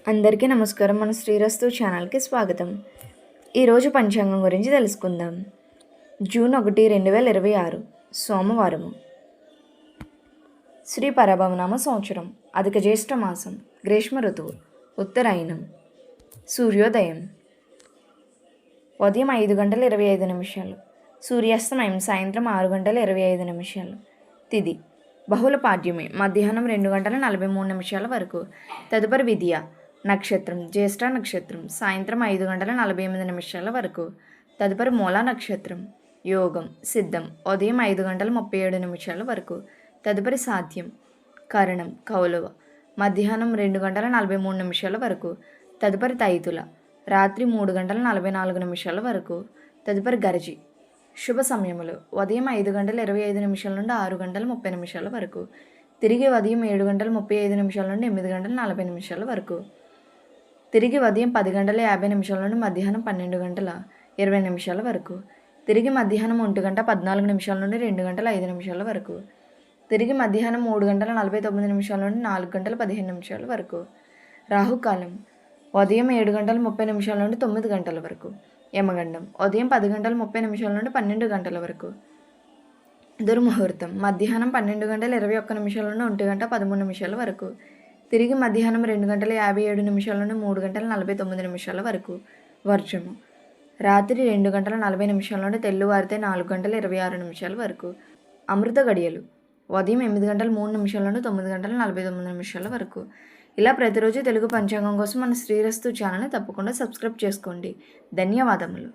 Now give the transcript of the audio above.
అందరికీ నమస్కారం. మన శ్రీరస్తు ఛానల్కి స్వాగతం. ఈరోజు పంచాంగం గురించి తెలుసుకుందాం. జూన్ 1, 2026 సోమవారము. శ్రీ పరభవనామ సంవత్సరం, అధిక జ్యేష్ఠ మాసం, గ్రీష్మ ఋతువు, ఉత్తరాయణం. సూర్యోదయం ఉదయం 5:25, సూర్యాస్తమయం సాయంత్రం 6:25. తిథి బహుళ పాడ్యమి మధ్యాహ్నం 2:43 వరకు. తదుపరి విద్య నక్షత్రం జ్యేష్ఠ నక్షత్రం సాయంత్రం 5:48 వరకు. తదుపరి మూలా నక్షత్రం. యోగం సిద్ధం ఉదయం 5:37 వరకు. తదుపరి సాధ్యం కరణం కౌలవ మధ్యాహ్నం 2:43 వరకు. తదుపరి తైతుల రాత్రి 3:44 వరకు. తదుపరి గరజి శుభ సమయములు ఉదయం 5:25 నుండి 6:30 వరకు. తిరిగి ఉదయం 7:35 నుండి 8:40 వరకు. తిరిగి ఉదయం 10:50 నుండి మధ్యాహ్నం 12:20 వరకు. తిరిగి మధ్యాహ్నం 1:14 నుండి 2:05 వరకు. తిరిగి మధ్యాహ్నం 3:49 నుండి 4:15 వరకు. రాహుకాలం ఉదయం 7:30 నుండి 9 వరకు. యమగండం ఉదయం 10:30 నుండి 12 వరకు. దుర్ముహూర్తం మధ్యాహ్నం 12:21 నుండి 1:13 వరకు. తిరిగి మధ్యాహ్నం 2:57 నుండి 3:49 వరకు. వర్జము రాత్రి 2:40 నుండి తెల్లువారితే 4:26 వరకు. అమృత గడియలు ఉదయం 8:03 నుండి 9:49 వరకు. ఇలా ప్రతిరోజు తెలుగు పంచాంగం కోసం మన శ్రీరస్తు ఛానల్ని తప్పకుండా సబ్స్క్రైబ్ చేసుకోండి. ధన్యవాదములు.